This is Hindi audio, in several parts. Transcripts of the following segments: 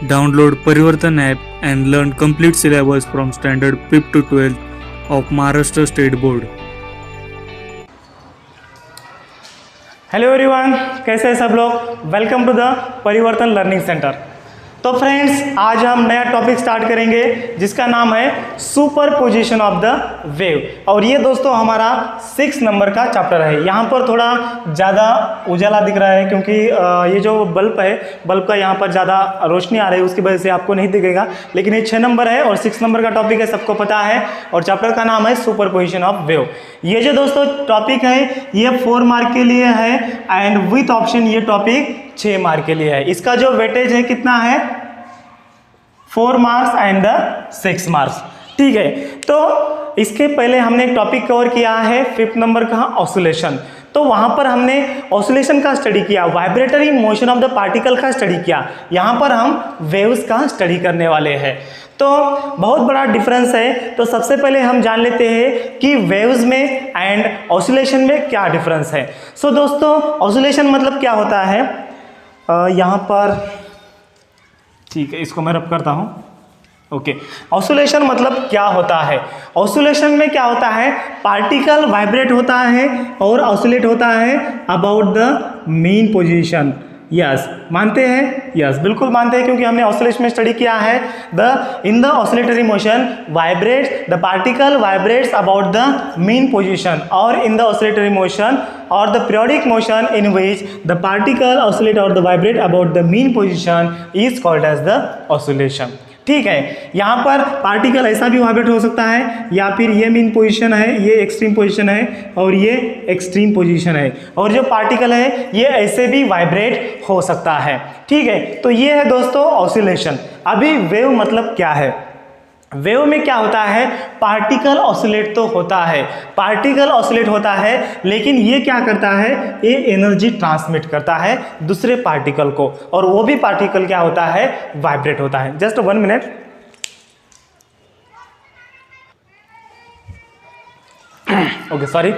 Download Parivartan app and learn complete syllabus from standard 5th to 12th of Maharashtra State Board. Hello everyone, कैसे हैं सब लोग। वेलकम टू द परिवर्तन लर्निंग सेंटर। तो फ्रेंड्स, आज हम नया टॉपिक स्टार्ट करेंगे जिसका नाम है super position of the wave. और ये दोस्तों हमारा 6 नंबर का चैप्टर है। यहाँ पर थोड़ा ज़्यादा उजाला दिख रहा है क्योंकि ये जो बल्ब है, बल्ब का यहाँ पर ज़्यादा रोशनी आ रही है, उसकी वजह से आपको नहीं दिखेगा। लेकिन ये 6 नंबर है और 6 नंबर का टॉपिक है, सबको पता है। और चैप्टर का नाम है सुपर पोजिशन ऑफ वेव। ये जो दोस्तों टॉपिक है ये 4 मार्क के लिए है एंड विथ ऑप्शन ये टॉपिक 6 मार्क के लिए है। इसका जो वेटेज है कितना है, 4 मार्क्स एंड 6 मार्क्स। ठीक है, तो इसके पहले हमने एक टॉपिक कवर किया है 5th नंबर का, ऑसिलेशन। तो वहां पर हमने ऑसिलेशन का स्टडी किया, vibratory motion of the particle का स्टडी किया। यहां पर हम वेव्स का स्टडी करने वाले हैं। तो बहुत बड़ा डिफरेंस है। तो सबसे पहले हम जान लेते हैं कि वेव्स में एंड ऑसिलेशन में क्या डिफरेंस है। सो दोस्तों, ऑसिलेशन मतलब क्या होता है, यहाँ पर ठीक है, इसको मैं रब करता हूँ। ओके, ऑसिलेशन मतलब क्या होता है। ऑसिलेशन में क्या होता है, पार्टिकल वाइब्रेट होता है और ऑसिलेट होता है about the mean position. Yes, मानते हैं? यस, बिल्कुल मानते हैं, क्योंकि हमने ऑसिलेशन में स्टडी किया है। In the oscillatory motion vibrates, the particle vibrates about the mean position, और in the oscillatory motion or the periodic motion in which the particle oscillate or the vibrate about the mean position is called as the oscillation। ठीक है, यहाँ पर पार्टिकल ऐसा भी वाइब्रेट हो सकता है, या फिर ये मीन पोजीशन है, ये एक्सट्रीम पोजीशन है और ये एक्सट्रीम पोजीशन है, और जो पार्टिकल है ये ऐसे भी वाइब्रेट हो सकता है। ठीक है, तो ये है दोस्तों ऑसिलेशन। अभी वेव मतलब क्या है। वेव में क्या होता है, पार्टिकल ऑसिलेट तो होता है, पार्टिकल ऑसिलेट होता है, लेकिन ये क्या करता है, ये एनर्जी ट्रांसमिट करता है दूसरे पार्टिकल को, और वो भी पार्टिकल क्या होता है, वाइब्रेट होता है। Just 1 minute. Okay, sorry.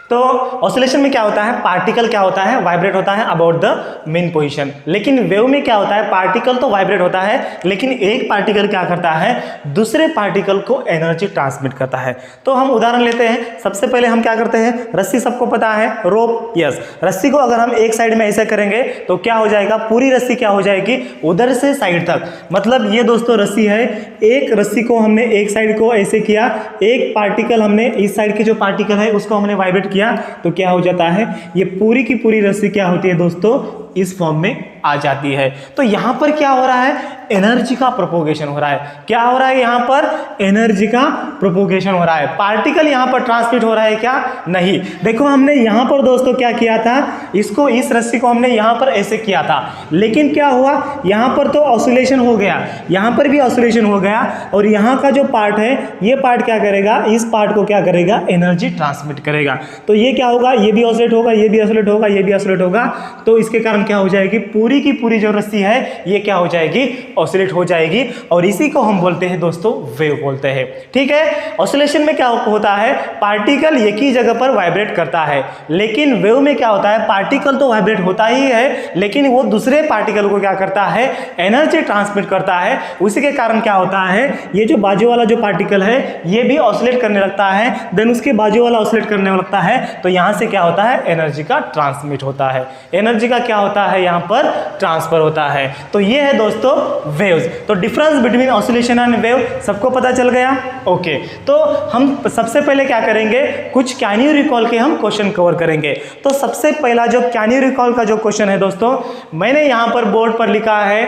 तो ऑसिलेशन में क्या होता है, पार्टिकल क्या होता है, वाइब्रेट होता है अबाउट द मेन पोजीशन। लेकिन वेव में क्या होता है, पार्टिकल तो वाइब्रेट होता है, लेकिन एक पार्टिकल क्या करता है, दूसरे पार्टिकल को एनर्जी ट्रांसमिट करता है। तो हम उदाहरण लेते हैं। सबसे पहले हम क्या करते हैं, रस्सी सबको पता है, रोप। यस, रस्सी को अगर हम एक साइड में ऐसे करेंगे तो क्या हो जाएगा, पूरी रस्सी क्या हो जाएगी, उधर से साइड तक। मतलब ये दोस्तों रस्सी है, एक रस्सी को हमने एक साइड को ऐसे किया, एक पार्टिकल हमने इस साइड की जो पार्टिकल है उसको हमने वाइब्रेट किया, तो क्या हो जाता है, ये पूरी की पूरी रस्सी क्या होती है दोस्तों, इस फॉर्म में आ जाती है। तो यहां पर क्या हो रहा है, एनर्जी का प्रोपोगेशन हो रहा है। क्या हो रहा है, यहां पर एनर्जी का प्रोपोगेशन हो रहा है। पार्टिकल यहां पर ट्रांसमिट हो रहा है क्या, नहीं। देखो हमने यहां पर दोस्तों क्या किया था, इसको, इस रस्सी को हमने यहां पर ऐसे किया था, लेकिन क्या हुआ, यहां पर तो ऑसिलेशन हो गया, यहां पर भी ऑसिलेशन हो गया, और यहां का जो पार्ट है, ये पार्ट क्या करेगा, इस पार्ट को क्या करेगा, एनर्जी ट्रांसमिट करेगा। तो ये क्या होगा, ये भी ऑसिलेट होगा, ये भी ऑसिलेट होगा, ये भी ऑसिलेट होगा। तो इसके कारण क्या हो जाएगी, पूरी की पूरी जो रस्सी है ये क्या हो जाएगी, ऑसिलेट हो जाएगी, और इसी को हम बोलते हैं दोस्तों वेव बोलते हैं। ठीक है, ऑसिलेशन में क्या होता है, पार्टिकल एक ही जगह पर वाइब्रेट करता है, लेकिन वेव में क्या होता है, पार्टिकल तो वाइब्रेट होता ही है, लेकिन वो दूसरे पार्टिकल को क्या करता है, एनर्जी ट्रांसमिट करता है। उसी के कारण क्या होता है, ये जो बाजू वाला जो पार्टिकल है ये भी ऑसिलेट करने लगता है, देन उसके बाजू वाला ऑसिलेट करने लगता है, तो यहां से क्या होता है, एनर्जी का ट्रांसमिट होता है, एनर्जी का क्या होता है, यहां पर ट्रांसफर होता है। तो ये है दोस्तों वेव्स। तो difference between oscillation and wave सबको पता चल गया। ओके, तो हम सबसे पहले क्या करेंगे, कुछ कैन यू रिकॉल के हम क्वेश्चन कवर करेंगे। तो सबसे पहला जो कैन यू रिकॉल का जो क्वेश्चन है दोस्तों, मैंने यहां पर बोर्ड पर लिखा है,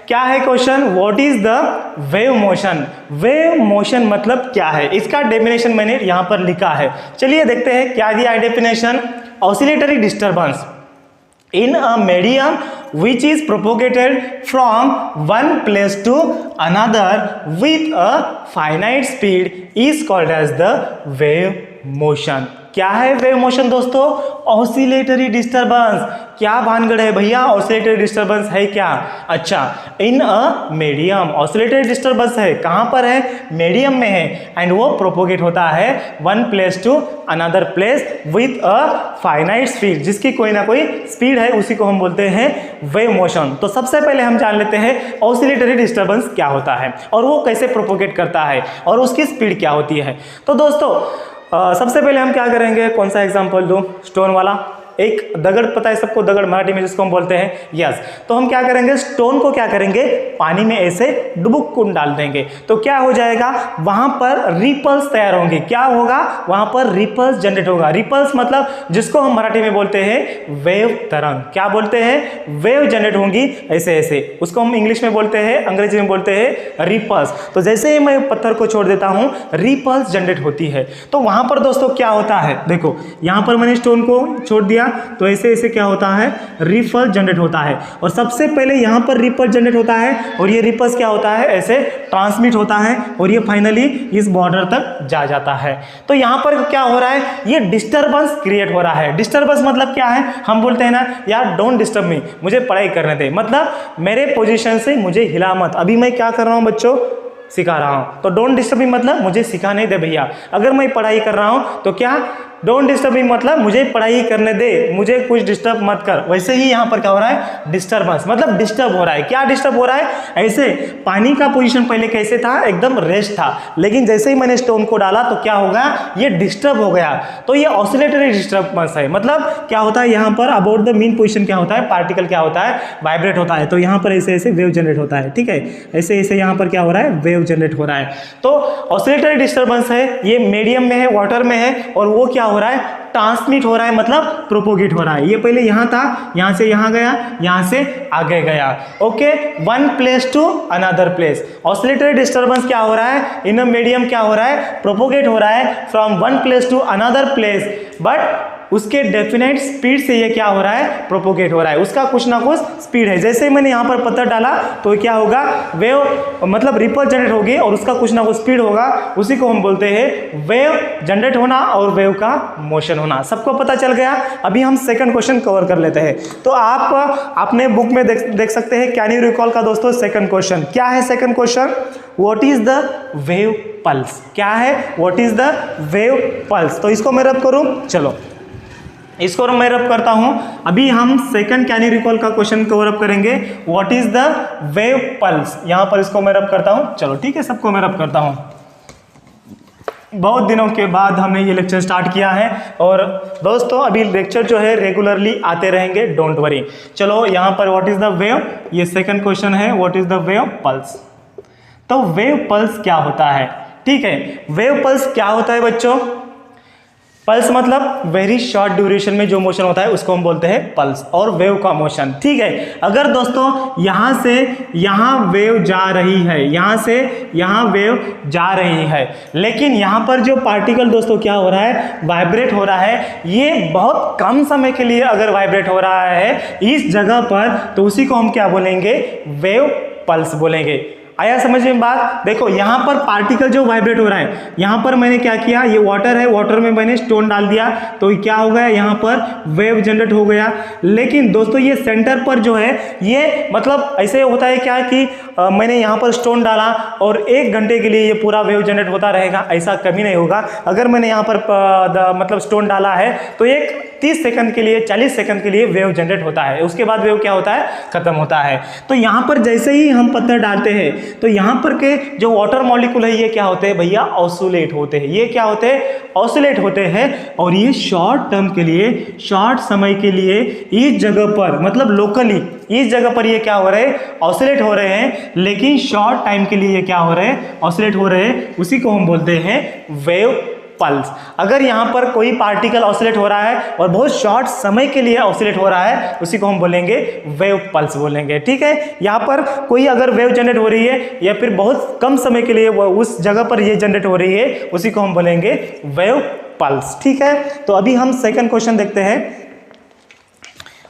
क्या है question, what is the wave motion. Wave motion मतलब क्या है, इसका डेफिनेशन मैंने यहां पर लिखा है। चलिए देखते हैं क्या दिया है definition. Oscillatory disturbance in a medium which is propagated from one place to another with a finite speed is called as the wave motion। क्या है वेव मोशन दोस्तों? Oscillatory disturbance. क्या भानगढ़ है भैया, ऑसिलेटरी डिस्टर्बेंस है क्या? अच्छा, इन अ मीडियम ऑसिलेटरी डिस्टर्बेंस है, कहाँ पर है? मीडियम में है, एंड वो प्रोपोगेट होता है one place to another place with a finite speed, जिसकी कोई ना कोई स्पीड है, उसी को हम बोलते हैं वेव मोशन। तो सबसे पहले हम जान लेते हैं ऑसिलेटरी डिस्टर्बेंस क्या होता है और वो कैसे प्रोपोगेट करता है और उसकी स्पीड क्या होती है। तो दोस्तों सबसे पहले हम क्या करेंगे, कौन सा एग्जांपल दूं? स्टोन वाला। एक दगड़, पता है सबको दगड़ मराठी में जिसको हम बोलते हैं, यस। तो हम क्या करेंगे, स्टोन को क्या करेंगे, पानी में ऐसे डुबुक कुंड डाल देंगे, तो क्या हो जाएगा, वहां पर रिपल्स तैयार होंगे। क्या होगा, वहां पर रिपल्स जनरेट होगा। रिपल्स मतलब जिसको हम मराठी में बोलते हैं वेव तरंग। क्या बोलते हैं? वेव जनरेट होंगी ऐसे ऐसे, उसको हम इंग्लिश में बोलते हैं, अंग्रेजी में बोलते हैं रिपल्स। तो जैसे ही मैं पत्थर को छोड़ देता हूं, रिपल्स जनरेट होती है। तो वहां पर दोस्तों क्या होता है, देखो यहां पर मैंने स्टोन को छोड़ दिया, तो ऐसे ऐसे क्या होता है, रिपल्स जनरेट होता है। और सबसे पहले यहां पर रिपल्स जनरेट होता है और ये रिपल्स क्या होता है, ऐसे ट्रांसमिट होता है और ये फाइनली इस बॉर्डर तक जा जाता है। तो यहां पर क्या हो रहा है, ये डिस्टर्बेंस क्रिएट हो रहा है। डिस्टर्बेंस मतलब क्या है, हम बोलते हैं ना यार डोंट डिस्टर्ब मी, मुझे पढ़ाई करने दे, मतलब मेरे पोजीशन से मुझे हिला मत, अभी मैं क्या कर रहा हूं बच्चों, सिखा रहा हूं। तो डोंट डिस्टर्ब मी मतलब मुझे सिखाने दे भैया। अगर मैं पढ़ाई कर रहा हूं तो क्या, डोंट डिस्टर्ब मी मतलब मुझे पढ़ाई करने दे, मुझे कुछ डिस्टर्ब मत कर। वैसे ही यहाँ पर क्या हो रहा है, डिस्टर्बेंस मतलब डिस्टर्ब हो रहा है। क्या डिस्टर्ब हो रहा है, ऐसे पानी का पोजीशन पहले कैसे था, एकदम रेस्ट था, लेकिन जैसे ही मैंने स्टोन को डाला तो क्या होगा, ये डिस्टर्ब हो गया। तो ये ऑसिलेटरी डिस्टर्बेंस है। मतलब क्या होता है, यहाँ पर अबाउट द मीन पोजीशन क्या होता है, पार्टिकल क्या होता है, वाइब्रेट होता है। तो यहाँ पर ऐसे ऐसे वेव जनरेट होता है, ठीक है, ऐसे ऐसे यहाँ पर क्या हो रहा है, वेव जनरेट हो रहा है। तो ऑसिलेटरी डिस्टर्बेंस है, ये मीडियम में है, वाटर में है, और वो क्या हो रहा है, ट्रांसमिट हो रहा है, मतलब प्रोपोगेट हो रहा है। ये पहले यहां था, यहां से यहां गया, यहां से आगे गया, okay, one place to another place. Oscillatory disturbance क्या हो रहा है, इन अ मीडियम क्या हो रहा है, प्रोपोगेट हो रहा है from one place to another place, but उसके डेफिनेट स्पीड से ये क्या हो रहा है, प्रोपोगेट हो रहा है, उसका कुछ ना कुछ स्पीड है। जैसे ही मैंने यहाँ पर पत्थर डाला तो क्या होगा, वेव मतलब रिपल जनरेट होगी और उसका कुछ ना कुछ स्पीड होगा, उसी को हम बोलते हैं वेव जनरेट होना और वेव का मोशन होना। सबको पता चल गया। अभी हम सेकंड क्वेश्चन कवर कर लेते हैं। तो आप अपने बुक में देख सकते हैं, कैन यू रिकॉल का दोस्तों सेकंड क्वेश्चन। क्या है second question, what is the wave pulse. क्या है, what is the wave pulse. तो इसको मैं रब करूं, चलो इसको मैं रब करता हूं। अभी हम सेकंड कैन यू रिकॉल का क्वेश्चन कवर अप करेंगे, what is the wave pulse. यहां पर इसको मैं रब करता हूं, चलो ठीक है, सबको मैं रब करता हूं। बहुत दिनों के बाद हमने ये लेक्चर स्टार्ट किया है और दोस्तों अभी लेक्चर जो है रेगुलरली आते रहेंगे, डोंट वरी। चलो यहाँ पर व्हाट इज द वेव, ये सेकंड क्वेश्चन है, what is the wave pulse. तो वेव पल्स क्या होता है, ठीक है, वेव पल्स क्या होता है बच्चों, पल्स मतलब वेरी शॉर्ट ड्यूरेशन में जो मोशन होता है उसको हम बोलते हैं पल्स, और वेव का मोशन, ठीक है। अगर दोस्तों यहां से यहां वेव जा रही है, यहां से यहां वेव जा रही है, लेकिन यहां पर जो पार्टिकल दोस्तों क्या हो रहा है, वाइब्रेट हो रहा है, ये बहुत कम समय के लिए अगर वाइब्रेट हो रहा है इस जगह पर, तो उसी को हम क्या बोलेंगे, वेव पल्स बोलेंगे। आया समझ में बात। देखो यहाँ पर पार्टिकल जो वाइब्रेट हो रहा है, यहाँ पर मैंने क्या किया, ये वाटर है, वाटर में मैंने स्टोन डाल दिया, तो क्या हो गया, यहाँ पर वेव जनरेट हो गया। लेकिन दोस्तों ये सेंटर पर जो है, ये मतलब ऐसे होता है क्या कि मैंने यहाँ पर स्टोन डाला और 1 घंटे के लिए ये पूरा वेव जनरेट होता रहेगा, ऐसा कभी नहीं होगा। अगर मैंने यहाँ पर मतलब स्टोन डाला है तो एक 30 सेकंड के लिए, 40 सेकंड के लिए वेव जनरेट होता है, उसके बाद वेव क्या होता है, खत्म होता है। तो यहाँ पर जैसे ही हम पत्थर डालते हैं तो यहाँ पर के जो वाटर मॉलिक्यूल है ये क्या होते हैं भैया, ऑसिलेट होते हैं। ये क्या होते हैं, ऑसिलेट होते हैं, और ये शॉर्ट टर्म के लिए, शॉर्ट समय के लिए इस जगह पर, मतलब लोकली इस जगह पर ये क्या हो रहे हैं, ऑसिलेट हो रहे हैं, लेकिन शॉर्ट टाइम के लिए ये क्या हो रहे हैं, ऑसिलेट हो रहे हैं, उसी को हम बोलते हैं वेव पल्स। अगर यहाँ पर कोई पार्टिकल ऑसिलेट हो रहा है और बहुत शॉर्ट समय के लिए ऑसिलेट हो रहा है, उसी को हम बोलेंगे वेव पल्स बोलेंगे, ठीक है। यहाँ पर कोई अगर वेव जनरेट हो रही है या फिर बहुत कम समय के लिए उस जगह पर ये जनरेट हो रही है, उसी को हम बोलेंगे वेव पल्स, ठीक है। तो अभी हम सेकंड क्वेश्चन देखते हैं।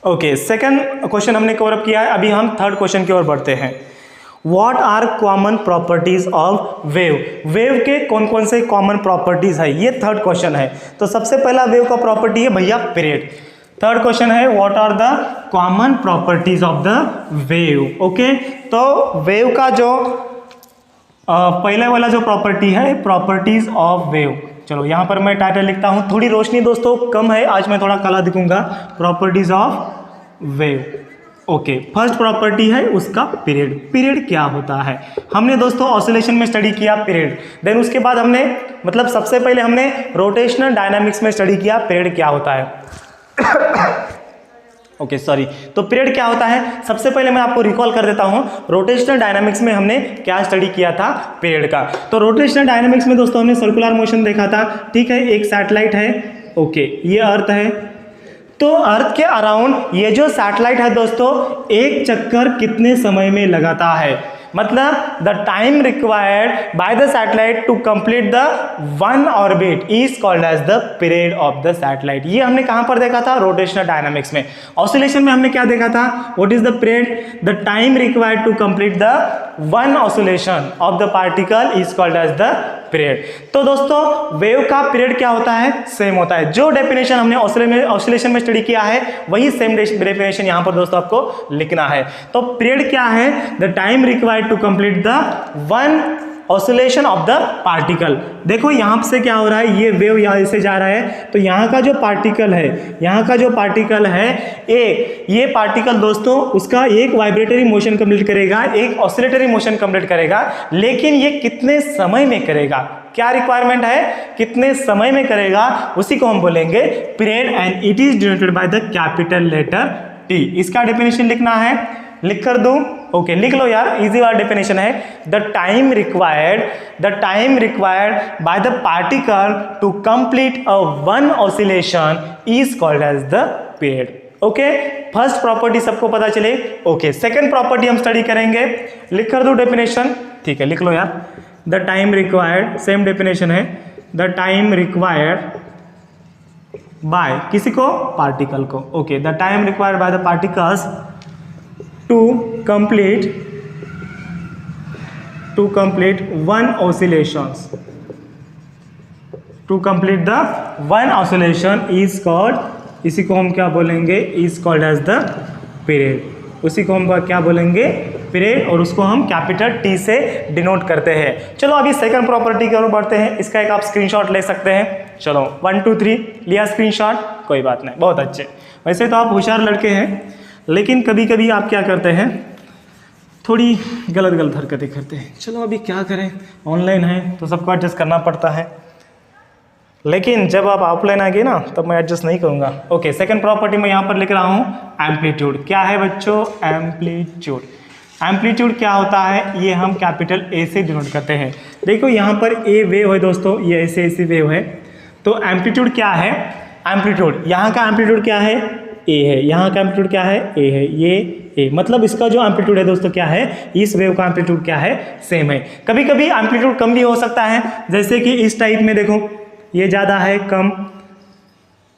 ओके, सेकंड क्वेश्चन हमने कवर अप किया है, अभी हम थर्ड क्वेश्चन की ओर बढ़ते हैं। What are common properties of wave, wave के कौन कौन से कॉमन प्रॉपर्टीज है, ये थर्ड क्वेश्चन है। तो सबसे पहला वेव का प्रॉपर्टी है भैया पीरियड। थर्ड क्वेश्चन है what are the common properties of the wave. Okay, तो वेव का जो पहले वाला जो प्रॉपर्टी है प्रॉपर्टीज ऑफ वेव, चलो यहाँ पर मैं टाइटल लिखता हूँ, थोड़ी रोशनी दोस्तों कम है, आज मैं थोड़ा काला दिखूंगा। Properties of wave. Okay, first property है उसका पीरियड। पीरियड क्या होता है, हमने दोस्तों ऑसिलेशन में स्टडी किया पीरियड, देन उसके बाद हमने मतलब सबसे पहले हमने रोटेशनल डायनामिक्स में स्टडी किया पीरियड क्या होता है। ओके सॉरी, तो पीरियड क्या होता है, सबसे पहले मैं आपको रिकॉल कर देता हूं, रोटेशनल डायनामिक्स में हमने क्या स्टडी किया था पीरियड का। तो रोटेशनल डायनामिक्स में दोस्तों हमने सर्कुलर मोशन देखा था, ठीक है, एक सैटेलाइट है, ओके, ये अर्थ है, तो अर्थ के अराउंड ये जो सैटेलाइट है दोस्तों एक चक्कर कितने समय में लगाता है, मतलब the time required by the satellite to complete the one orbit is called as the period of the satellite. ये हमने कहां पर देखा था, रोटेशनल डायनामिक्स में। ऑसिलेशन में हमने क्या देखा था, what is the period, the time required to complete the one oscillation of the particle is called as the period. तो दोस्तों वेव का पीरियड क्या होता है, सेम होता है। जो डेफिनेशन हमने ऑसिलेशन में स्टडी किया है वही सेम डेफिनेशन यहां पर दोस्तों आपको लिखना है। तो पीरियड क्या है, the time required to complete the one oscillation of the particle. देखो यहां से क्या हो रहा है, ये वेव यहां से जा रहा है, तो यहां का जो पार्टिकल है, यहां का जो पार्टिकल है ये पार्टिकल दोस्तों उसका एक वाइब्रेटरी मोशन कंप्लीट करेगा, एक ऑसिलेटरी मोशन कंप्लीट करेगा, लेकिन ये कितने समय में करेगा, क्या रिक्वायरमेंट है, कितने समय में करेगा, उसी को हम बोलेंगे period, and it is denoted by the capital letter T. इसका डेफिनेशन लिखना है, लिख कर दूं, ओके लिख लो यार, इजी वाला डेफिनेशन है, the time required by the particle to complete a one oscillation is called as the period. Okay, first property सबको पता चले। ओके, सेकंड प्रॉपर्टी हम स्टडी करेंगे, लिख कर दो डेफिनेशन, ठीक है लिख लो यार, the time required, same definition है, द टाइम रिक्वायर्ड बाय किसी को, पार्टिकल को। Okay, the time required by the particles to complete one oscillations, to complete the one oscillation is called, इसी को हम क्या बोलेंगे, is called as the period। उसी को हम क्या बोलेंगे, पीरियड, और उसको हम कैपिटल टी से डिनोट करते हैं। चलो अभी सेकंड प्रॉपर्टी की ओर बढ़ते हैं, इसका एक आप स्क्रीनशॉट ले सकते हैं। चलो 1 2 3 लिया स्क्रीनशॉट, कोई बात नहीं, बहुत अच्छे। वैसे तो आप होशियार लड़के हैं, लेकिन कभी कभी आप क्या करते हैं, थोड़ी गलत हरकतें करते हैं। चलो अभी क्या करें, ऑनलाइन है तो सबको एडजस्ट करना पड़ता है, लेकिन जब आप ऑफलाइन आ गए ना तब मैं एडजस्ट नहीं करूँगा। ओके, सेकंड प्रॉपर्टी मैं यहाँ पर लिख रहा हूँ एम्पलीट्यूड। क्या है बच्चों, एम्पलीट्यूड। एम्पलीट्यूड क्या होता है, ये हम कैपिटल ए से डिनोट करते हैं। देखो यहाँ पर ए वेव है दोस्तों, ये ऐसी वेव है, तो एम्पलीट्यूड क्या है, एम्पलीट्यूड यहाँ का एम्पलीट्यूड क्या है, ए है, यहाँ का एम्पलीट्यूड क्या है, ए है, ये ए, मतलब इसका जो एम्पलीट्यूड है दोस्तों क्या है, इस वेव का एम्पलीट्यूड क्या है, सेम है। कभी कभी एम्पलीट्यूड कम भी हो सकता है, जैसे कि इस टाइप में देखो, ये ज़्यादा है, कम,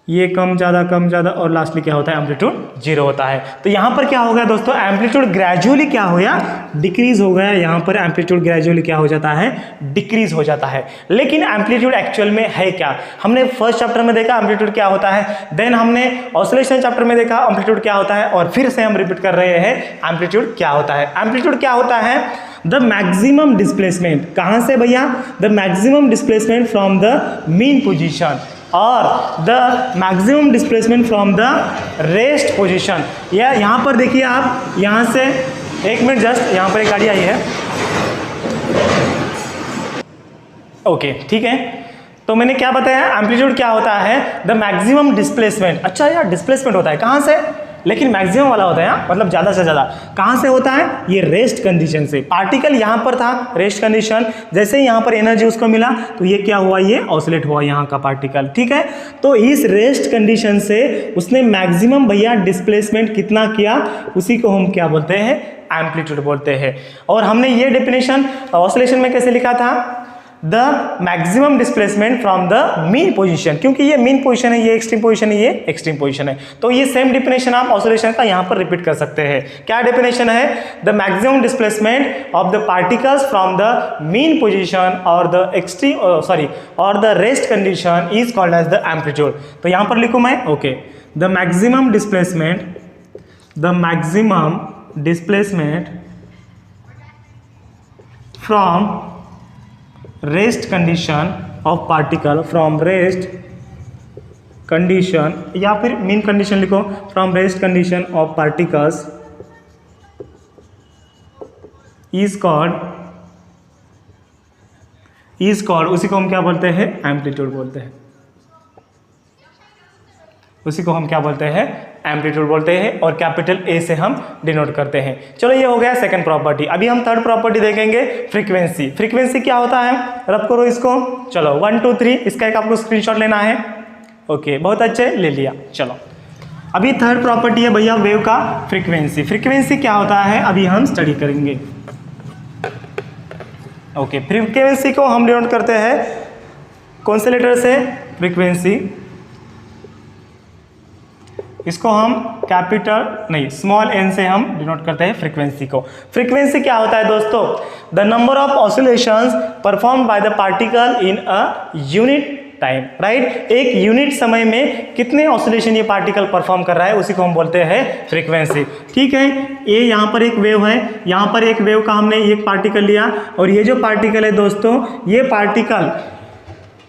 ये कम ज़्यादा, और लास्टली क्या होता है, एम्पलीट्यूड 0 होता है। तो यहाँ पर क्या हो गया दोस्तों, एम्पलीट्यूड ग्रेजुअली क्या हो गया, डिक्रीज हो गया। यहाँ पर एम्पलीट्यूड ग्रेजुअली क्या हो जाता है, डिक्रीज हो जाता है। लेकिन एम्पलीट्यूड एक्चुअल में है क्या, हमने फर्स्ट चैप्टर में देखा एम्पलीट्यूड क्या होता है, देन हमने ऑसिलेशन चैप्टर में देखा एम्पलीट्यूड क्या होता है, और फिर से हम रिपीट कर रहे हैं एम्पलीट्यूड क्या होता है। एम्पलीट्यूड क्या होता है, द मैक्सिमम डिस्प्लेसमेंट, कहाँ से भैया, the maximum displacement from the mean position और the maximum displacement from the rest position. या यहाँ पर देखिए आप, यहाँ से एक मिनट जस्ट, यहाँ पर एक गाड़ी आई है, ओके ठीक है। तो मैंने क्या बताया, एम्पलीट्यूड क्या होता है, द मैक्सिमम डिस्प्लेसमेंट। अच्छा यार, डिस्प्लेसमेंट होता है कहाँ से, लेकिन मैक्सिमम वाला होता है यहाँ, मतलब ज़्यादा से ज़्यादा कहाँ से होता है, ये रेस्ट कंडीशन से। पार्टिकल यहाँ पर था, रेस्ट कंडीशन, जैसे ही यहाँ पर एनर्जी उसको मिला तो ये क्या हुआ, ये ऑसिलेट हुआ यहाँ का पार्टिकल, ठीक है। तो इस रेस्ट कंडीशन से उसने मैक्सिमम भैया डिस्प्लेसमेंट कितना किया, उसी को हम क्या बोलते हैं, एम्पलीट्यूड बोलते हैं। और हमने ये डेफिनेशन ऑसिलेशन में कैसे लिखा था, the maximum displacement from the mean position, क्योंकि ये मीन पोजीशन है, ये एक्सट्रीम पोजीशन है, ये एक्सट्रीम पोजीशन है, तो ये सेम डेफिनेशन आप ऑसिलेशन का यहाँ पर रिपीट कर सकते हैं। क्या डेफिनेशन है? The maximum displacement of the particles from the mean position और द एक्सट्रीम और the rest condition is called as the amplitude. तो यहाँ पर लिखूँ मैं, okay, the maximum displacement from rest condition of particle, from rest condition या फिर मीन कंडीशन लिखो, from rest condition of particles is called, उसी को हम क्या बोलते हैं? एम्पलीट्यूड बोलते हैं। उसी को हम क्या बोलते हैं? एम्पलीट्यूड बोलते हैं, और कैपिटल ए से हम डिनोट करते हैं। चलो ये हो गया सेकंड प्रॉपर्टी। अभी हम थर्ड प्रॉपर्टी देखेंगे, फ्रीक्वेंसी। फ्रीक्वेंसी क्या होता है? रब करो इसको। चलो 1 2 3, इसका एक आपको स्क्रीनशॉट लेना है। ओके, बहुत अच्छे, ले लिया। चलो अभी थर्ड प्रॉपर्टी है भैया वेव का फ्रीक्वेंसी। फ्रीक्वेंसी क्या होता है अभी हम स्टडी करेंगे। ओके, फ्रीक्वेंसी को हम डिनोट करते हैं कौन से लेटर से? फ्रीक्वेंसी। इसको हम कैपिटल नहीं स्मॉल एन से हम डिनोट करते हैं फ्रीक्वेंसी को। फ्रीक्वेंसी क्या होता है दोस्तों? The number of oscillations perform by the particle in a unit time, right? एक यूनिट समय में कितने ऑसिलेशन ये पार्टिकल परफॉर्म कर रहा है, उसी को हम बोलते हैं फ्रीक्वेंसी। ठीक है, ये यहाँ पर एक वेव है, यहाँ पर एक वेव का हमने एक पार्टिकल लिया, और ये जो पार्टिकल है दोस्तों,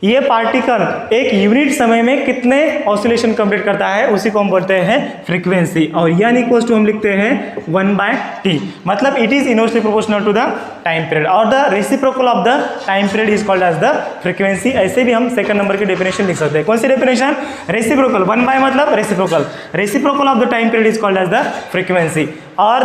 ये पार्टिकल एक यूनिट समय में कितने ऑसिलेशन कंप्लीट करता है, उसी को हम बोलते हैं फ्रीक्वेंसी। और यानी इक्वल्स टू हम लिखते हैं 1/t, मतलब it is inversely proportional to the time period, और the reciprocal of the time period is called as the frequency. ऐसे भी हम सेकंड नंबर की डेफिनेशन लिख सकते हैं। कौन सी डेफिनेशन? रेसिप्रोकल। 1/, मतलब reciprocal of the time period is called as the frequency, और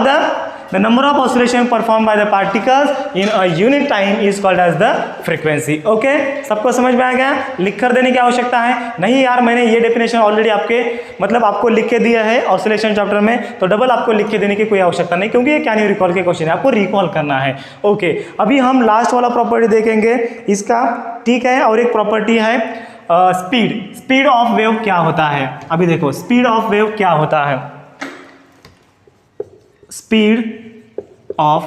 the number of oscillation performed by the particles in a unit time is called as the frequency। Okay, सबको समझ में आ गया? लिख कर देने की आवश्यकता है नहीं यार, मैंने ये डेफिनेशन ऑलरेडी आपको लिख के दिया है ऑसिलेशन चैप्टर में, तो डबल आपको लिख के देने की कोई आवश्यकता नहीं, क्योंकि ये कैन यू रिकॉल के क्वेश्चन है, आपको रिकॉल करना है। ओके, अभी हम लास्ट वाला प्रॉपर्टी देखेंगे इसका, ठीक है? और एक प्रॉपर्टी है स्पीड ऑफ वेव क्या होता है। अभी देखो स्पीड ऑफ वेव क्या होता है। स्पीड ऑफ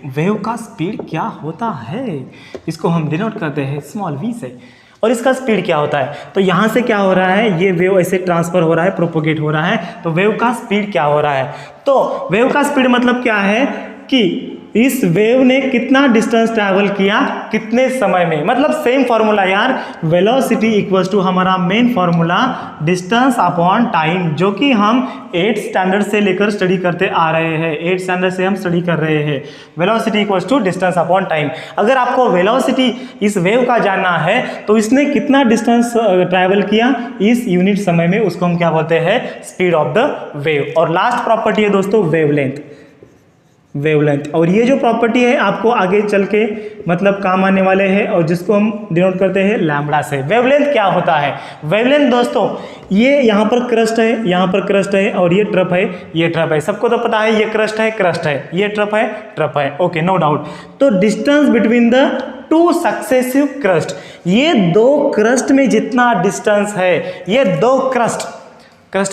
वेव का स्पीड क्या होता है, इसको हम डिनोट करते हैं स्मॉल v से। और इसका स्पीड क्या होता है? तो यहाँ से क्या हो रहा है, ये वेव ऐसे ट्रांसफर हो रहा है, प्रोपोगेट हो रहा है, तो वेव का स्पीड क्या हो रहा है? तो वेव का स्पीड मतलब क्या है कि इस वेव ने कितना डिस्टेंस ट्रैवल किया कितने समय में, मतलब सेम फॉर्मूला यार, वेलोसिटी इक्वल्स टू हमारा main formula distance upon time, जो कि हम 8th स्टैंडर्ड से लेकर स्टडी करते आ रहे हैं। 8th स्टैंडर्ड से हम स्टडी कर रहे हैं। Velocity equals to distance upon time. अगर आपको वेलोसिटी इस वेव का जानना है तो इसने कितना डिस्टेंस ट्रैवल किया इस यूनिट समय में, उसको हम क्या बोलते हैं? Speed of the wave. और लास्ट प्रॉपर्टी है दोस्तों वेवलेंथ। और ये जो प्रॉपर्टी है आपको आगे चल के मतलब काम आने वाले हैं, और जिसको हम डिनोट करते हैं लैम्बडा से। वेवलेंथ क्या होता है? वेवलेंथ दोस्तों, ये यहाँ पर क्रस्ट है, यहाँ पर क्रस्ट है, और ये ट्रप है, ये ट्रप है। सबको तो पता है ये क्रस्ट है, ये ट्रप है। Okay, no doubt. तो distance between the 2 successive crest, ये 2 क्रस्ट में जितना डिस्टेंस है, ये 2 क्रस्ट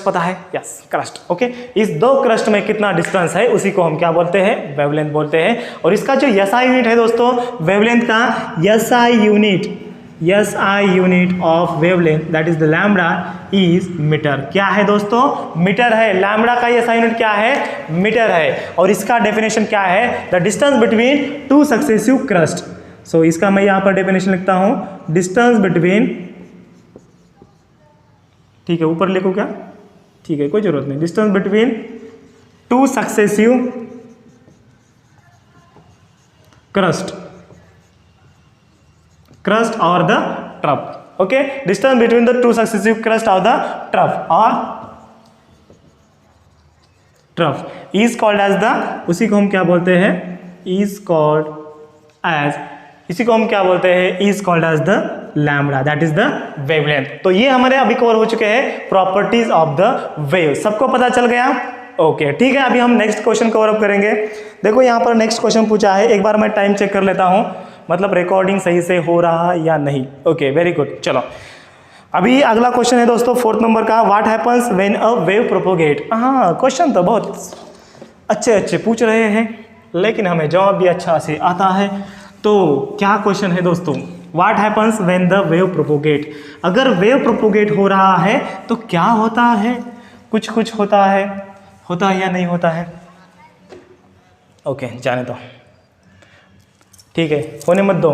पता है? Yes, crust. ओके, इस 2 क्रस्ट में कितना डिस्टेंस है, उसी को हम क्या बोलते हैं? वेवलेंथ बोलते हैं। और इसका जो एसआई यूनिट है दोस्तों वेवलेंथ का, SI unit of wavelength, that is the lambda, is metre. क्या है दोस्तों? मीटर है। लैम्बडा का एसआई यूनिट क्या है? मीटर है। और इसका डेफिनेशन क्या है? The distance between 2 successive crest. So इसका मैं यहाँ पर डेफिनेशन लिखता हूँ, डिस्टेंस बिटवीन, ठीक है, ऊपर लिखो क्या? ठीक है, कोई जरूरत नहीं। डिस्टेंस बिटवीन 2 सक्सेसिव क्रस्ट और the trough. Okay, distance between the 2 successive crest और the trough is called as the, उसी को हम क्या बोलते हैं? Is called as the lambda, that is the wavelength. तो ये हमारे अभी कवर हो चुके हैं प्रॉपर्टीज ऑफ द वेव। सबको पता चल गया? ओके, ठीक है। अभी हम नेक्स्ट क्वेश्चन कवर अप करेंगे। देखो यहाँ पर नेक्स्ट क्वेश्चन पूछा है, एक बार मैं टाइम चेक कर लेता हूँ। मतलब रिकॉर्डिंग सही से हो रहा या नहीं। Okay, very good. चलो अभी अगला क्वेश्चन है दोस्तों 4th नंबर का, what happens when a wave propagate. हाँ, क्वेश्चन तो बहुत अच्छे पूछ रहे हैं, लेकिन हमें जवाब भी अच्छा से आता है। तो क्या क्वेश्चन है दोस्तों, what happens when the wave propagate. अगर वेव प्रोपोगेट हो रहा है तो क्या होता है, कुछ होता है या नहीं होता है। ओके, जाने दो, ठीक है, होने मत दो।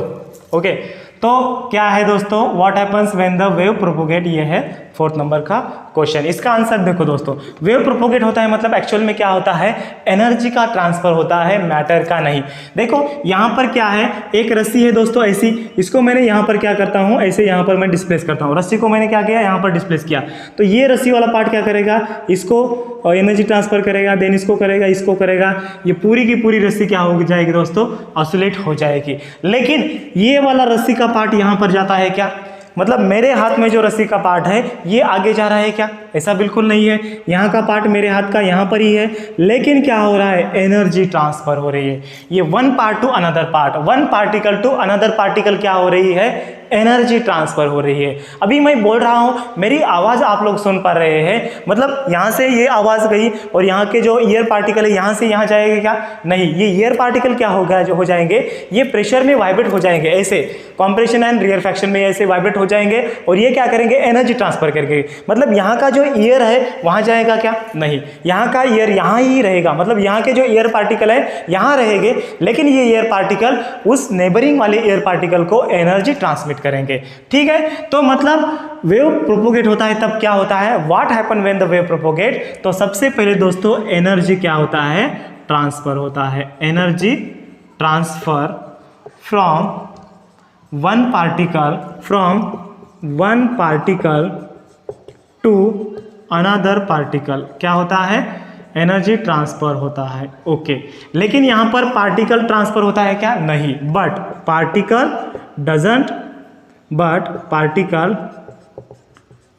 ओके, तो क्या है दोस्तों, what happens when the wave propagate, ये है 4th नंबर का क्वेश्चन। इसका आंसर देखो दोस्तों, वेव प्रोपोगेट होता है मतलब एक्चुअल में क्या होता है, एनर्जी का ट्रांसफर होता है, मैटर का नहीं। देखो यहाँ पर क्या है, एक रस्सी है दोस्तों ऐसी, इसको मैंने यहाँ पर क्या करता हूँ, ऐसे यहाँ पर मैं डिस्प्लेस करता हूँ, रस्सी को मैंने क्या किया, यहाँ पर डिस्प्लेस किया, तो ये रस्सी वाला पार्ट क्या करेगा, इसको एनर्जी ट्रांसफर करेगा, देन इसको करेगा, ये पूरी की पूरी रस्सी क्या हो जाएगी दोस्तों, ऑसिलेट हो जाएगी। लेकिन ये वाला रस्सी का पार्ट यहाँ पर जाता है क्या, मतलब मेरे हाथ में जो रस्सी का पार्ट है ये आगे जा रहा है क्या, ऐसा बिल्कुल नहीं है। यहाँ का पार्ट मेरे हाथ का यहाँ पर ही है, लेकिन क्या हो रहा है, एनर्जी ट्रांसफर हो रही है। ये one part to another part, one particle to another particle क्या हो रही है, एनर्जी ट्रांसफर हो रही है। अभी मैं बोल रहा हूँ, मेरी आवाज़ आप लोग सुन पा रहे हैं, मतलब यहाँ से ये आवाज़ गई और यहाँ के जो ईयर पार्टिकल है यहाँ से यहाँ जाएंगे क्या, नहीं, ये ईयर पार्टिकल क्या होगा, जो हो जाएंगे ये प्रेशर में वाइब्रेट हो जाएंगे, ऐसे कॉम्प्रेशन एंड रियरफैक्शन में ऐसे वाइब्रेट हो जाएंगे, और ये क्या करेंगे, एनर्जी ट्रांसफर करके। मतलब यहाँ का जो ईयर है वहाँ जाएगा क्या, नहीं, यहाँ का ईयर यहाँ ही रहेगा, मतलब यहाँ के जो ईयर पार्टिकल है यहाँ रहेंगे, लेकिन ये ईयर पार्टिकल उस नेबरिंग वाले ईयर पार्टिकल को एनर्जी ट्रांसमिट करेंगे। ठीक है, तो मतलब वेव प्रोपोगेट होता है तब क्या होता है, what happen when the wave propagate. तो सबसे पहले दोस्तों एनर्जी क्या होता है, ट्रांसफर होता है, energy transfer from one particle to another particle, क्या होता है, एनर्जी ट्रांसफर होता है। ओके, लेकिन यहाँ पर पार्टिकल ट्रांसफर होता है क्या, नहीं, but particle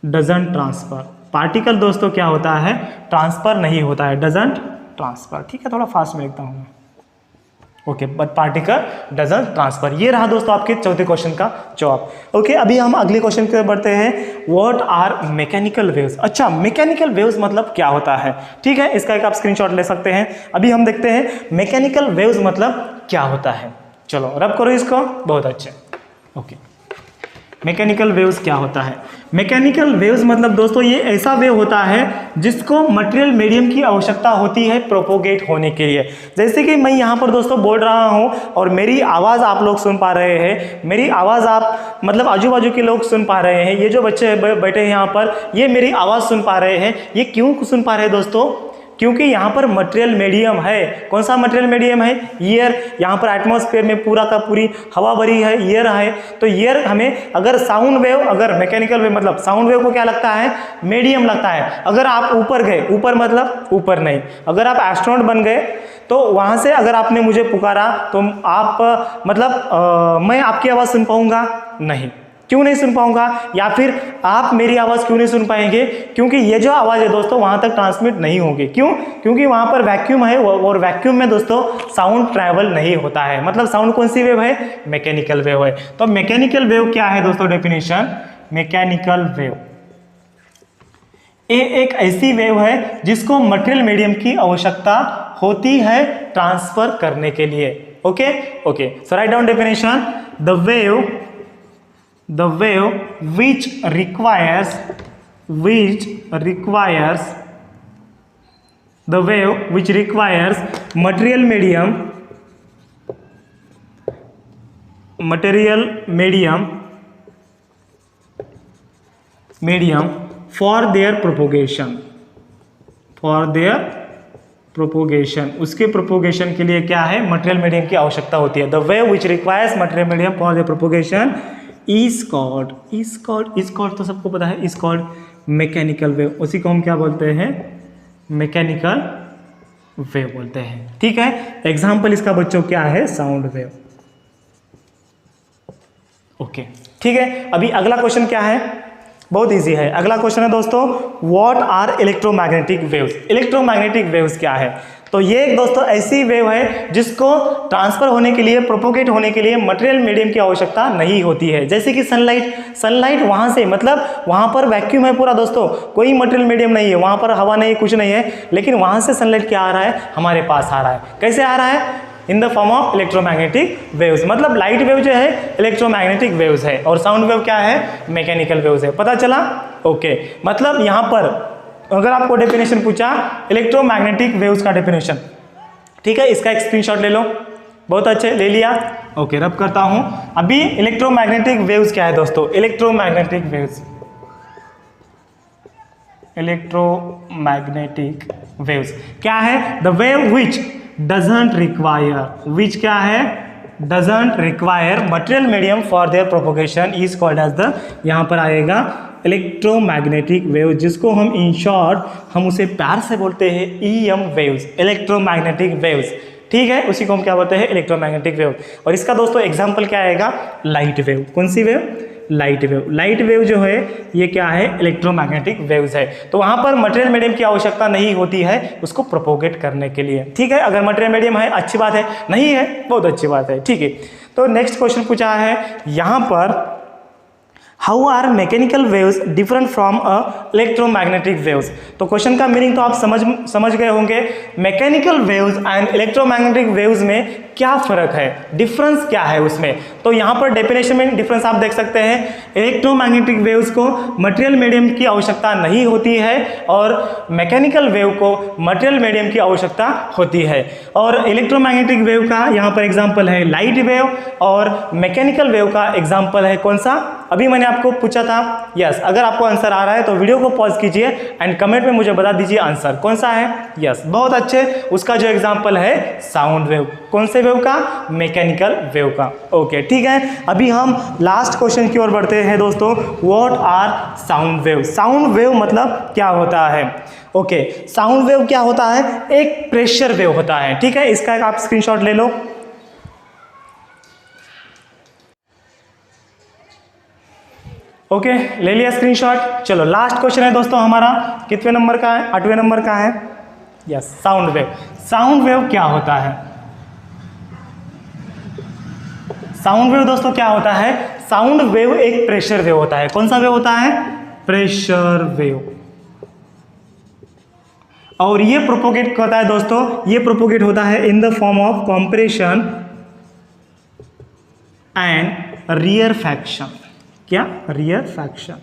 doesn't transfer. Particle दोस्तों क्या होता है, ट्रांसफर नहीं होता है, डजंट ट्रांसफर। ठीक है, थोड़ा फास्ट में लिखता हूँ। Okay, but particle doesn't transfer. ये रहा दोस्तों आपके चौथे क्वेश्चन का जवाब। ओके, अभी हम अगले क्वेश्चन की ओर बढ़ते हैं, व्हाट आर मैकेनिकल वेव्स। अच्छा, मैकेनिकल वेव्स मतलब क्या होता है, ठीक है, इसका एक आप स्क्रीनशॉट ले सकते हैं। अभी हम देखते हैं मैकेनिकल वेव्स मतलब क्या होता है। चलो रब करो इसको, बहुत अच्छे। ओके, मैकेनिकल वेव्स क्या होता है, मैकेनिकल वेव्स मतलब दोस्तों ये ऐसा वेव होता है जिसको मटेरियल मीडियम की आवश्यकता होती है प्रोपोगेट होने के लिए। जैसे कि मैं यहाँ पर दोस्तों बोल रहा हूँ और मेरी आवाज़ आप लोग सुन पा रहे हैं, मेरी आवाज़ आप मतलब आजू बाजू के लोग सुन पा रहे हैं, ये जो बच्चे बैठे हैं यहाँ पर ये मेरी आवाज़ सुन पा रहे हैं। ये क्यों सुन पा रहे हैं दोस्तों, क्योंकि यहाँ पर मटेरियल मीडियम है। कौन सा मटेरियल मीडियम है, एयर। यहाँ पर एटमॉस्फेयर में पूरा का पूरी हवा भरी है, एयर है, तो एयर हमें अगर साउंड वेव, अगर मैकेनिकल वेव मतलब साउंड वेव को क्या लगता है, मीडियम लगता है। अगर आप ऊपर गए, ऊपर मतलब ऊपर नहीं, अगर आप एस्ट्रोनॉट बन गए तो वहाँ से अगर आपने मुझे पुकारा तो आप मतलब मैं आपकी आवाज़ सुन पाऊँगा, नहीं, क्यों नहीं सुन पाऊंगा, या फिर आप मेरी आवाज़ क्यों नहीं सुन पाएंगे, क्योंकि ये जो आवाज़ है दोस्तों वहाँ तक ट्रांसमिट नहीं होगी। क्यों, क्योंकि वहाँ पर वैक्यूम है और वैक्यूम में दोस्तों साउंड ट्रैवल नहीं होता है। मतलब साउंड कौन सी वेव है, मैकेनिकल वेव है। तो मैकेनिकल वेव क्या है दोस्तों, डेफिनेशन, मैकेनिकल वेव ये एक ऐसी वेव है जिसको मटेरियल मीडियम की आवश्यकता होती है ट्रांसफर करने के लिए। Okay, so write down definition, the wave which requires material medium for their propagation, उसके प्रोपोगेशन के लिए क्या है, मटेरियल मीडियम की आवश्यकता होती है। The wave which requires material medium for their propagation is called तो सबको पता है, इज कॉल्ड मैकेनिकल वेव। उसी को हम क्या बोलते हैं, मैकेनिकल वेव बोलते हैं। ठीक है, एग्जाम्पल इसका बच्चों क्या है, साउंड वेव। ओके, ठीक है, अभी अगला क्वेश्चन क्या है, बहुत इजी है। अगला क्वेश्चन है दोस्तों, what are electromagnetic waves. Electromagnetic waves क्या है, तो ये एक दोस्तों ऐसी वेव है जिसको ट्रांसफर होने के लिए, प्रोपोगेट होने के लिए मटेरियल मीडियम की आवश्यकता नहीं होती है। जैसे कि सनलाइट वहाँ से, मतलब वहाँ पर वैक्यूम है पूरा दोस्तों, कोई मटेरियल मीडियम नहीं है, वहाँ पर हवा नहीं, कुछ नहीं है, लेकिन वहाँ से सनलाइट क्या आ रहा है, हमारे पास आ रहा है। कैसे आ रहा है? In the form of electromagnetic waves. मतलब लाइट वेव जो है इलेक्ट्रोमैग्नेटिक वेव्स है और साउंड वेव क्या है? मैकेनिकल वेव्स है। पता चला? ओके। मतलब यहाँ पर अगर आपको डेफिनेशन पूछा इलेक्ट्रोमैग्नेटिक वेव्स का डेफिनेशन, ठीक है, इसका एक स्क्रीनशॉट ले लो। बहुत अच्छे, ले लिया। ओके, रब करता हूँ। अभी इलेक्ट्रोमैग्नेटिक वेव्स क्या है दोस्तों? इलेक्ट्रोमैग्नेटिक वेव्स क्या है? The wave which doesn't require material medium for their propagation is called as the, यहाँ पर आएगा इलेक्ट्रोमैग्नेटिक वेव, जिसको हम इन शॉर्ट हम उसे प्यार से बोलते हैं EM वेव्स, इलेक्ट्रोमैग्नेटिक वेव्स। ठीक है, उसी को हम क्या बोलते हैं? Electromagnetic wave. और इसका दोस्तों एग्जांपल क्या आएगा? Light wave. कौन सी वेव? लाइट वेव जो है ये क्या है? इलेक्ट्रोमैग्नेटिक वेव्स है। तो वहाँ पर मटेरियल मीडियम की आवश्यकता नहीं होती है उसको प्रोपोगेट करने के लिए। ठीक है, अगर मटेरियल मीडियम है अच्छी बात है, नहीं है बहुत अच्छी बात है। ठीक है, तो नेक्स्ट क्वेश्चन पूछा है यहाँ पर, how are mechanical waves different from electromagnetic waves. तो क्वेश्चन का मीनिंग तो आप समझ गए होंगे। Mechanical waves and electromagnetic waves में क्या फ़र्क है, डिफरेंस क्या है उसमें? तो यहाँ पर डेफिनेशन में डिफरेंस आप देख सकते हैं। इलेक्ट्रोमैग्नेटिक वेव्स को मटेरियल मीडियम की आवश्यकता नहीं होती है और मैकेनिकल वेव को मटेरियल मीडियम की आवश्यकता होती है। और इलेक्ट्रोमैग्नेटिक वेव का यहाँ पर एग्जाम्पल है लाइट वेव और मैकेनिकल वेव का एग्जाम्पल है कौन सा? अभी मैंने आपको पूछा था। यस, अगर आपको आंसर आ रहा है तो वीडियो को पॉज कीजिए एंड कमेंट में मुझे बता दीजिए आंसर कौन सा है। यस, बहुत अच्छे। उसका जो एग्जाम्पल है साउंड वेव। कौन से वेव का? मैकेनिकल वेव का। ओके, ठीक है। अभी हम लास्ट क्वेश्चन की ओर बढ़ते हैं दोस्तों। What are sound wave? Sound wave मतलब क्या होता है? ओके, साउंड वेव क्या होता है? एक प्रेशर वेव होता है। ठीक है, इसका एक आप स्क्रीनशॉट ले लो। ओके, ले लिया स्क्रीनशॉट। चलो लास्ट क्वेश्चन है दोस्तों हमारा, कितने नंबर का है? 8वें नंबर का है। Yes, sound wave. Sound wave क्या होता है? साउंड वेव दोस्तों क्या होता है? साउंड वेव एक प्रेशर वेव होता है। कौन सा वेव होता है? Pressure wave. और ये प्रोपोगेट होता है दोस्तों, ये प्रोपोगेट होता है in the form of compression and rarefaction. क्या? Rarefaction.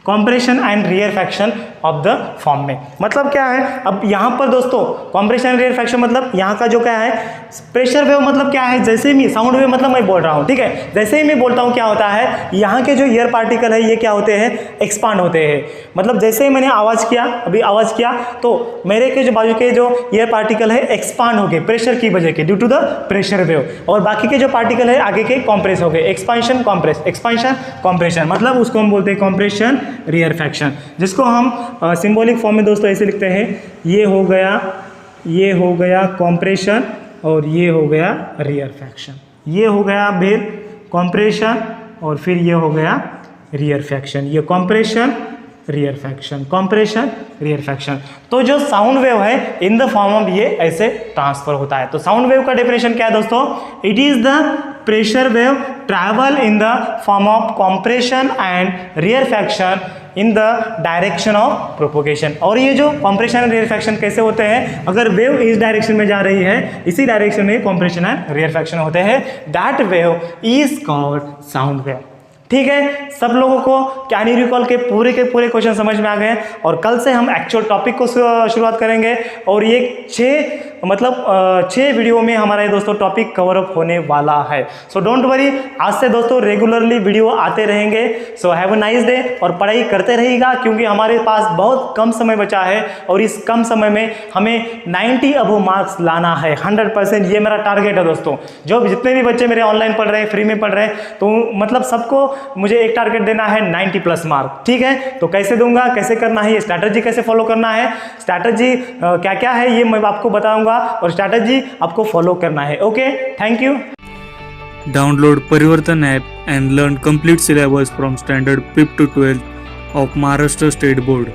Compression and rarefaction of the form में मतलब क्या है? अब यहाँ पर दोस्तों कॉम्प्रेशन एंड रियरफैक्शन मतलब यहाँ का जो क्या है, प्रेशर वेव मतलब क्या है? जैसे ही साउंड वेव मतलब मैं बोल रहा हूँ, ठीक है, जैसे ही मैं बोलता हूँ क्या होता है, यहाँ के जो एयर पार्टिकल है ये क्या होते हैं? एक्सपांड होते हैं। मतलब जैसे ही मैंने आवाज़ किया, अभी आवाज़ किया तो मेरे के जो बाजू के जो एयर पार्टिकल है एक्सपांड हो गए प्रेशर की वजह के, due to the pressure wave, और बाकी के जो पार्टिकल है आगे के कॉम्प्रेस हो गए। एक्सपांशन कॉम्प्रेस, एक्सपांशन कॉम्प्रेशन, मतलब उसको हम बोलते हैं कॉम्प्रेशन रियरफैक्शन, जिसको हम सिंबॉलिक फॉर्म में दोस्तों ऐसे लिखते हैं, ये हो गया कॉम्प्रेशन और ये हो गया रियरफैक्शन। ये हो गया फिर कॉम्प्रेशन और फिर ये हो गया रियरफैक्शन। ये कॉम्प्रेशन रियरफैक्शन, कॉम्प्रेशन रियरफैक्शन। तो जो साउंड वेव है इन द फॉर्म ऑफ ये ऐसे ट्रांसफर होता है। तो साउंड वेव का डेफिनेशन क्या है दोस्तों? It is the pressure wave travel in the form of compression and rarefaction in the direction of propagation. और ये जो कॉम्प्रेशन एंड रियरफैक्शन कैसे होते हैं? अगर वेव इस डायरेक्शन में जा रही है, इसी डायरेक्शन में कॉम्प्रेशन एंड रियरफैक्शन होते हैं। That wave is called sound wave. ठीक है, सब लोगों को कैन यू रिकॉल के पूरे क्वेश्चन समझ में आ गए। और कल से हम एक्चुअल टॉपिक को शुरुआत करेंगे और ये 6 वीडियो में हमारा ये दोस्तों टॉपिक कवर अप होने वाला है। सो डोंट वरी, आज से दोस्तों रेगुलरली वीडियो आते रहेंगे। So have a nice day और पढ़ाई करते रहिएगा, क्योंकि हमारे पास बहुत कम समय बचा है और इस कम समय में हमें 90 अबव मार्क्स लाना है 100%। ये मेरा टारगेट है दोस्तों। जो जितने भी बच्चे मेरे ऑनलाइन पढ़ रहे हैं, फ्री में पढ़ रहे हैं, तो मतलब सबको मुझे एक टारगेट देना है 90+ मार्क। ठीक है, तो कैसे दूंगा, कैसे करना है, ये स्ट्रैटेजी कैसे फॉलो करना है, स्ट्रैटेजी क्या क्या है ये मैं आपको बताऊंगा और स्ट्रैटेजी आपको फॉलो करना है। Okay, thank you. Download Parivartan app and learn complete syllabus from standard 5th to 12th of Maharashtra State Board.